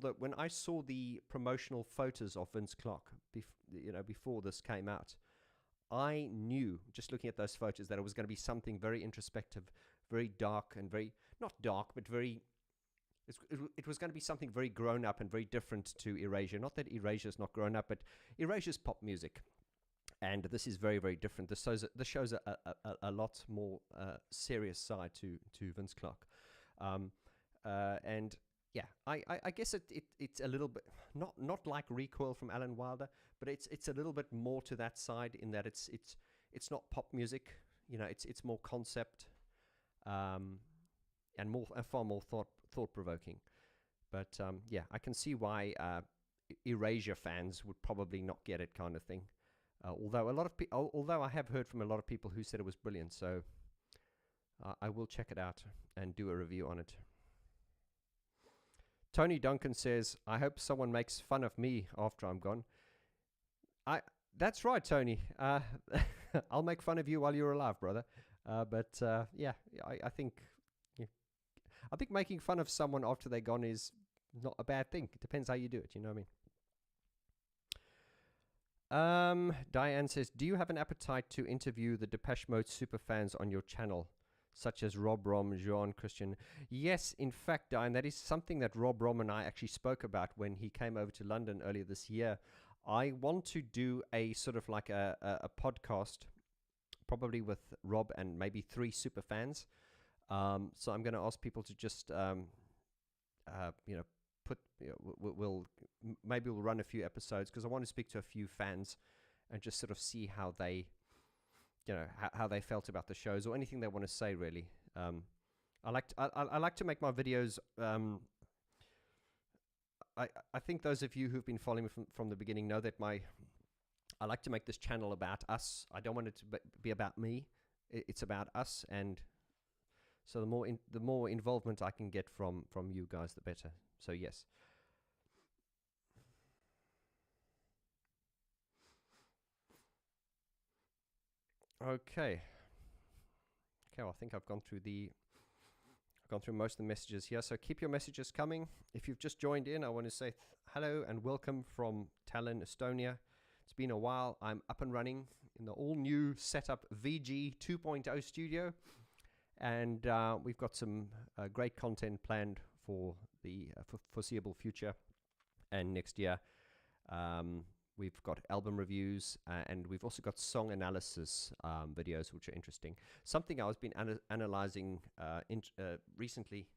the promotional photos of Vince Clarke, before this came out, I knew, just looking at those photos, that it was going to be something very introspective, very dark, and very, not dark, but very, it was going to be something very grown up and very different to Erasure. Not that Erasure is not grown up, but Erasure's pop music. And this is very, very different. This shows a lot more serious side to Vince Clarke. And yeah, I guess it's a little bit, not like Recoil from Alan Wilder, but it's a little bit more to that side, in that it's not pop music. It's more concept, and far more thought provoking. But yeah, I can see why Erasure fans would probably not get it, kind of thing. Although I have heard from a lot of people who said it was brilliant, so I will check it out and do a review on it. Tony Duncan says, I hope someone makes fun of me after I'm gone. That's right, Tony. I'll make fun of you while you're alive, brother. But yeah, I think making fun of someone after they're gone is not a bad thing. It depends how you do it, you know what I mean? Diane says, do you have an appetite to interview the Depeche Mode superfans on your channel, such as Rob Rom, Jean Christian? Yes, in fact, Diane, that is something that Rob Rom and I actually spoke about when he came over to London earlier this year. I want to do a sort of like a podcast, probably with Rob and maybe 3 superfans. So I'm going to ask people to just, maybe we'll run a few episodes, because I want to speak to a few fans and just sort of see how they, how they felt about the shows, or anything they want to say, really. I like to make my videos. I think those of you who've been following me from the beginning know that I like to make this channel about us. I don't want it to be about me. It's about us, and so the more involvement I can get from you guys, the better. So yes. Okay. Well, I think I've gone through most of the messages here. So keep your messages coming. If you've just joined in, I want to say hello and welcome from Tallinn, Estonia. It's been a while. I'm up and running in the all-new setup VG 2.0 studio. And we've got some great content planned for the foreseeable future and next year. We've got album reviews, and we've also got song analysis videos, which are interesting. Something I've been analyzing recently,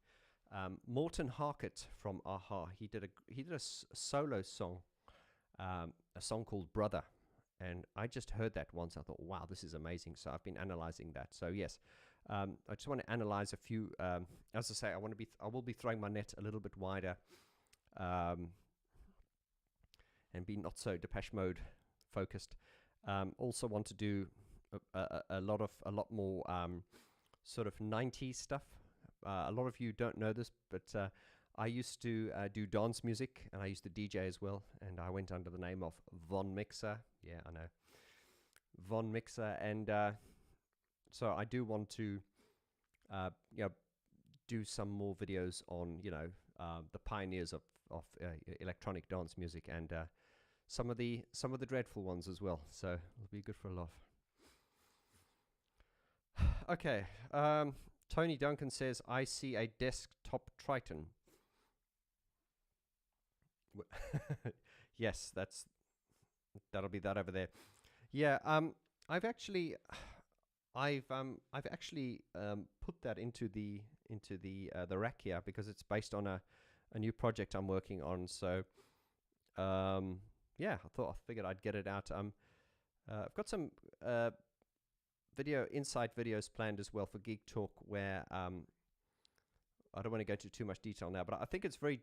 Morten Harket from Aha. He did a solo song, a song called Brother. And I just heard that once. I thought, wow, this is amazing. So I've been analyzing that. So yes. I just want to analyze a few. As I say, I will be throwing my net a little bit wider, and be not so Depeche Mode focused. Also want to do a lot more sort of 90s stuff. A lot of you don't know this, but I used to do dance music, and I used to DJ as well. And I went under the name of Vaughn Mixer. Yeah, I know, Vaughn Mixer, and so I do want to, do some more videos on, the pioneers of electronic dance music, and some of the dreadful ones as well. So it'll be good for a laugh. Okay. Tony Duncan says, I see a desktop Triton. Yes, that'll be that over there. Yeah. I've actually put that into the rack here, because it's based on a new project I'm working on. So yeah, I figured I'd get it out. I've got some insight videos planned as well for Geek Talk, where I don't want to go into too much detail now, but I think it's very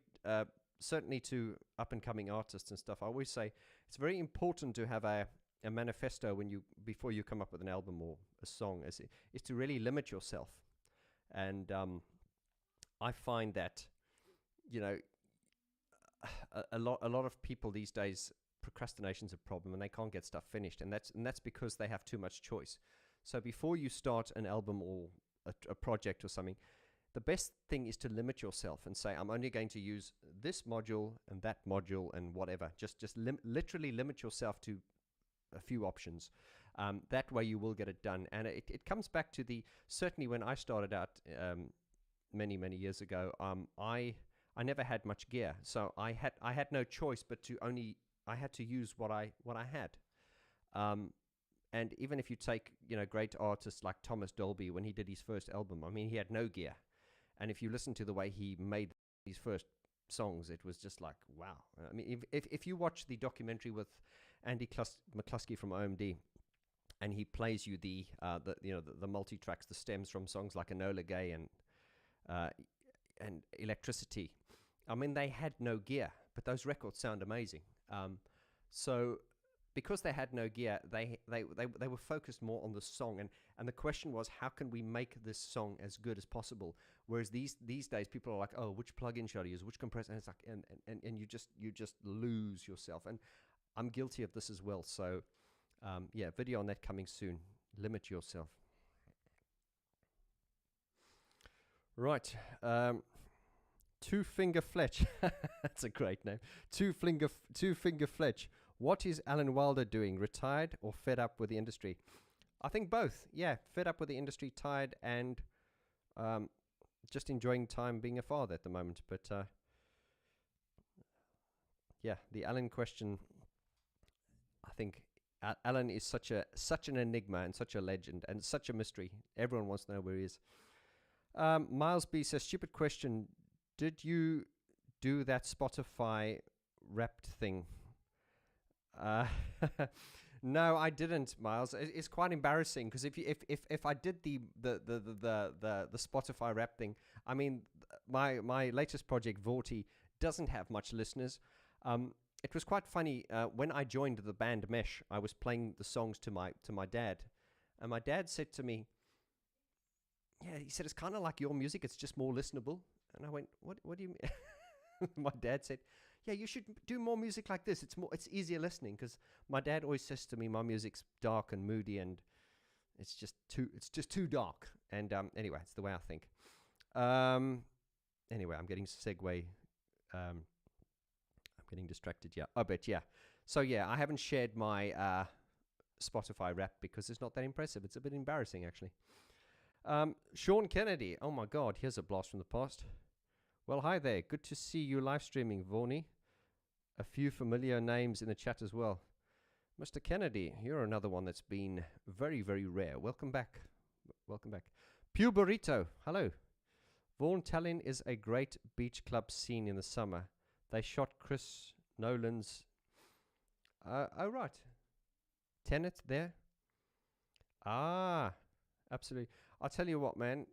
certainly to up and coming artists and stuff. I always say it's very important to have a manifesto before you come up with an album or a song, is to really limit yourself. And I find that a lot of people these days, procrastination's a problem, and they can't get stuff finished, and that's because they have too much choice. So before you start an album or a project or something, the best thing is to limit yourself and say, I'm only going to use this module and that module and whatever. Just literally limit yourself to a few options. That way you will get it done. And it comes back to certainly when I started out many, many years ago, I never had much gear. So I had no choice but I had to use what I had. And even if you take, great artists like Thomas Dolby, when he did his first album, I mean, he had no gear. And if you listen to the way he made his first songs, it was just like, wow. I mean, if you watch the documentary with Andy McCluskey from OMD, and he plays you the multi-tracks, the stems from songs like Enola Gay and Electricity. I mean, they had no gear, but those records sound amazing. So because they had no gear, they were focused more on the song, and the question was, how can we make this song as good as possible? Whereas these days, people are like, oh, which plugin should I use, which compressor? And it's like, and you just lose yourself. And I'm guilty of this as well. So video on that coming soon. Limit yourself. Right. Two Finger Fletch. That's a great name. Two Finger Fletch. What is Alan Wilder doing? Retired or fed up with the industry? I think both. Yeah, fed up with the industry, tired, and just enjoying time being a father at the moment. But the Alan question. I think Alan is such an enigma and such a legend and such a mystery. Everyone wants to know where he is. Miles B says, stupid question. Did you do that Spotify wrapped thing? No, I didn't, Miles. It's quite embarrassing because if I did the Spotify rap thing, I mean, my latest project Vaughn doesn't have much listeners. It was quite funny when I joined the band Mesh. I was playing the songs to my dad, and my dad said to me, "Yeah," he said, "it's kind of like your music. It's just more listenable." And I went, "What do you mean?" My dad said, "Yeah, you should do more music like this. It's easier listening." Because my dad always says to me, my music's dark and moody, and it's just too dark. And anyway, it's the way I think. Anyway, I'm getting I'm getting distracted. Yeah, I bet. Yeah. So yeah, I haven't shared my Spotify rap because it's not that impressive. It's a bit embarrassing actually. Sean Kennedy. Oh my God, here's a blast from the past. Well, hi there. Good to see you live streaming, Vaughn. A few familiar names in the chat as well. Mr. Kennedy, you're another one that's been very, very rare. Welcome back. Welcome back. Pew Burrito. Hello. Vaughn, Tallinn is a great beach club scene in the summer. They shot Chris Nolan's... oh, right. Tenet there. Ah, absolutely. I'll tell you what, man.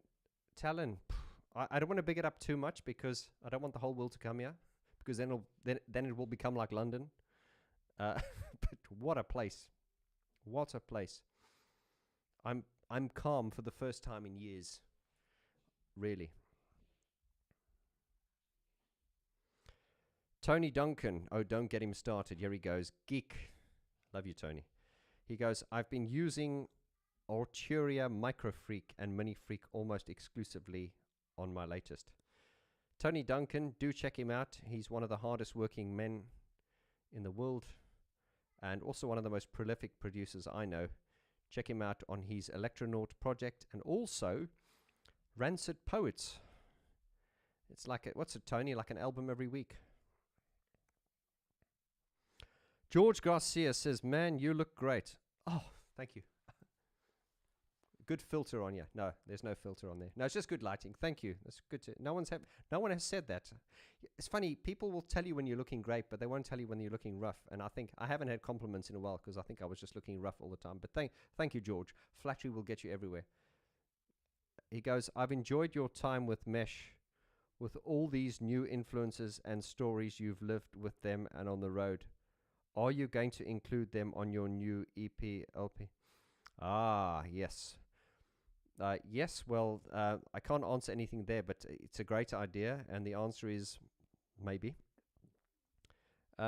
Tallinn... I don't want to big it up too much because I don't want the whole world to come here, because then it will become like London. But what a place! What a place! I'm calm for the first time in years. Really. Tony Duncan. Oh, don't get him started. Here he goes. Geek. Love you, Tony. He goes, I've been using Arturia Microfreak and Mini Freak almost exclusively on my latest. Tony Duncan, do check him out. He's one of the hardest working men in the world and also one of the most prolific producers I know. Check him out on his Electronaut project and also Rancid Poets. It's like, what's it, Tony? Like an album every week. George Garcia says, man, you look great. Oh, thank you. Good filter on you. No, there's no filter on there. No, it's just good lighting. Thank you. That's good. No one has said that. It's funny. People will tell you when you're looking great, but they won't tell you when you're looking rough. And I think I haven't had compliments in a while because I think I was just looking rough all the time. But thank you, George. Flattery will get you everywhere. He goes, I've enjoyed your time with Mesh, with all these new influences and stories you've lived with them and on the road. Are you going to include them on your new EP, LP? Ah, yes. Yes, well, I can't answer anything there, but it's a great idea, and the answer is maybe.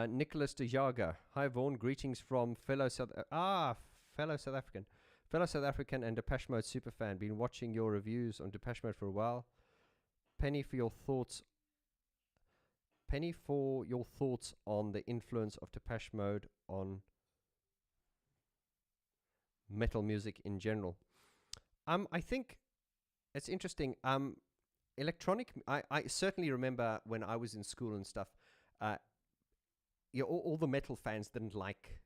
Nicholas de Jager. Hi, Vaughn. Greetings from fellow South African. Fellow South African and Depeche Mode superfan. Been watching your reviews on Depeche Mode for a while. Penny for your thoughts on the influence of Depeche Mode on metal music in general. I think it's interesting. Electronic. I certainly remember when I was in school and stuff. All the metal fans didn't like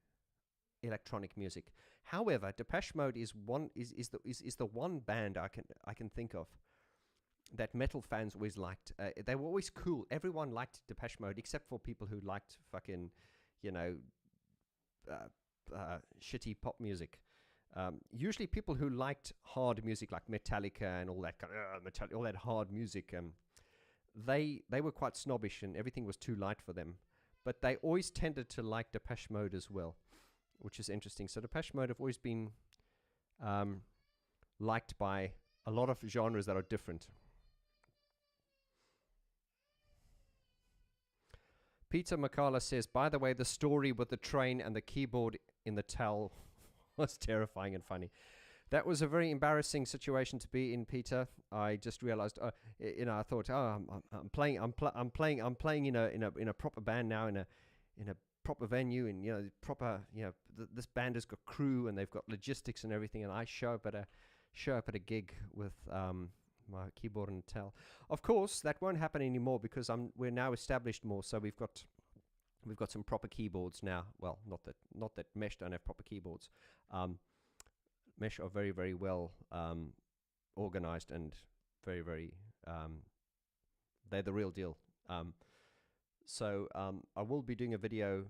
electronic music. However, Depeche Mode is the one band I can think of that metal fans always liked. They were always cool. Everyone liked Depeche Mode except for people who liked fucking, shitty pop music. Usually, people who liked hard music like Metallica and all that all that hard music, they were quite snobbish and everything was too light for them. But they always tended to like Depeche Mode as well, which is interesting. So Depeche Mode have always been liked by a lot of genres that are different. Peter McCalla says, by the way, the story with the train and the keyboard in the towel was terrifying and funny. That was a very embarrassing situation to be in, Peter. I just realized, I thought, I'm playing in a proper band now, in a proper venue, and proper, this band has got crew and they've got logistics and everything, and I show up at a gig with my keyboard and towel. Of course, that won't happen anymore because we're now established more, so we've got some proper keyboards now. Well, not that Mesh don't have proper keyboards. Mesh are very, very well organized and very, very they're the real deal. So I will be doing a video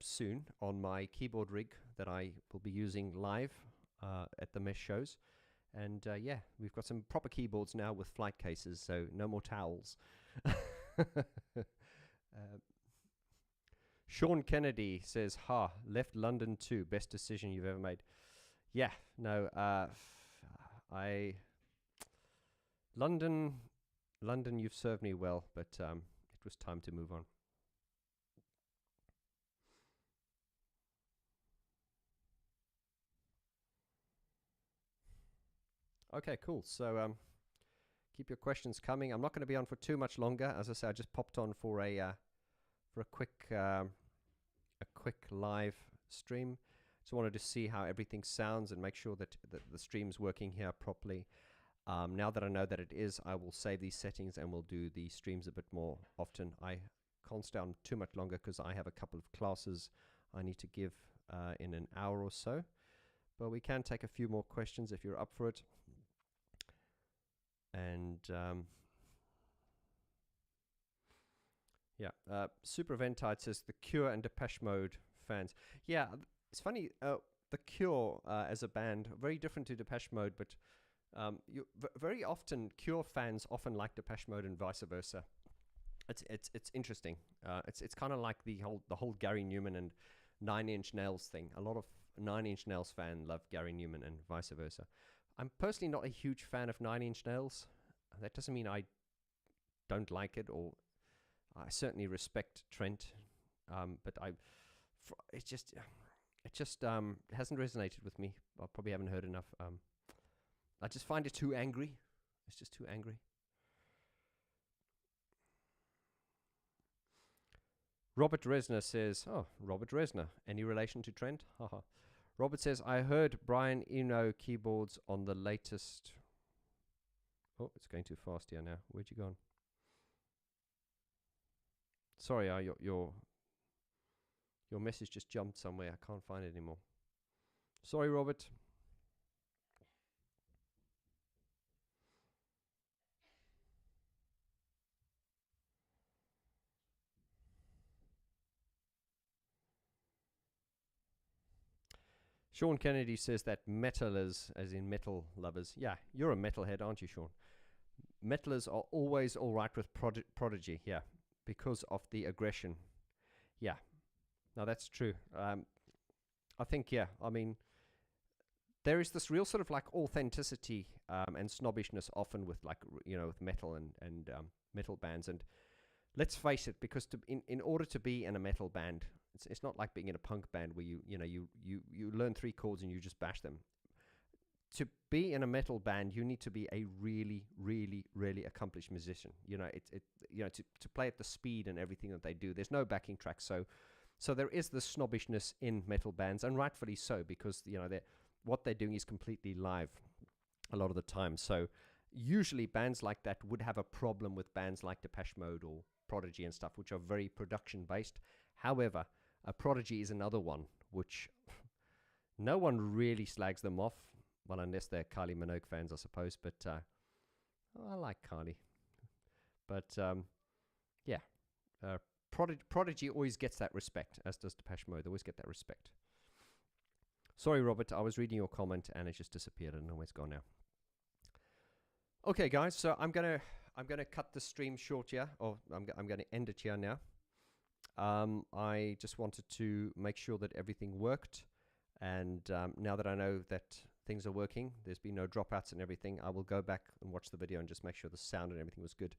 soon on my keyboard rig that I will be using live at the Mesh shows. And we've got some proper keyboards now with flight cases, so no more towels. Sean Kennedy says, left London too. Best decision you've ever made. Yeah, no, London, you've served me well, but it was time to move on. Okay, cool. So keep your questions coming. I'm not going to be on for too much longer. As I say, I just popped on for a quick live stream. So wanted to see how everything sounds and make sure that the stream's working here properly. Now that I know that it is, I will save these settings and we'll do the streams a bit more often. I can't stay on too much longer because I have a couple of classes I need to give in an hour or so. But we can take a few more questions if you're up for it. And Super Ventide says The Cure and Depeche Mode fans. Yeah, it's funny. The Cure as a band, very different to Depeche Mode, but very often Cure fans often like Depeche Mode and vice versa. It's interesting. It's kind of like the whole Gary Newman and Nine Inch Nails thing. A lot of Nine Inch Nails fans love Gary Newman and vice versa. I'm personally not a huge fan of Nine Inch Nails. That doesn't mean I don't like it, or I certainly respect Trent, but it just hasn't resonated with me. I probably haven't heard enough. I just find it too angry. It's just too angry. Robert Resner says, Robert Resner, any relation to Trent? Haha. Robert says, I heard Brian Eno keyboards on the latest. Oh, it's going too fast here now. Where'd you gone? Sorry, your message just jumped somewhere. I can't find it anymore. Sorry, Robert. Sean Kennedy says that metalers, as in metal lovers. Yeah, you're a metalhead, aren't you, Sean? Metalers are always all right with Prodigy, yeah, because of the aggression. Yeah, no, that's true. I think, I mean, there is this real sort of like authenticity and snobbishness often with with metal and metal bands. And let's face it, because in order to be in a metal band, it's not like being in a punk band where you learn 3 chords and you just bash them. To be in a metal band, you need to be a really, really, really accomplished musician. To play at the speed and everything that they do. There's no backing tracks, so there is this snobbishness in metal bands, and rightfully so, because what they're doing is completely live a lot of the time. So usually bands like that would have a problem with bands like Depeche Mode or Prodigy and stuff, which are very production based. However, Prodigy is another one which no one really slags them off, well, unless they're Kylie Minogue fans, I suppose. But I like Kylie. But yeah, Prodigy always gets that respect, as does Depeche Mode. They always get that respect. Sorry, Robert, I was reading your comment and it just disappeared. I don't know where it's gone now. Okay, guys, so I'm gonna cut the stream short here, or I'm gonna end it here now. I just wanted to make sure that everything worked, and now that I know that things are working, there's been no dropouts and everything, I will go back and watch the video and just make sure the sound and everything was good.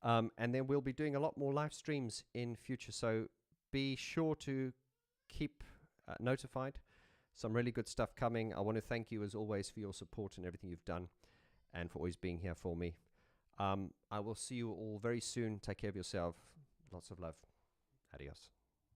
And then we'll be doing a lot more live streams in future, so be sure to keep notified. Some really good stuff coming. I want to thank you as always for your support and everything you've done, and for always being here for me. I will see you all very soon. Take care of yourself. Lots of love. Adios.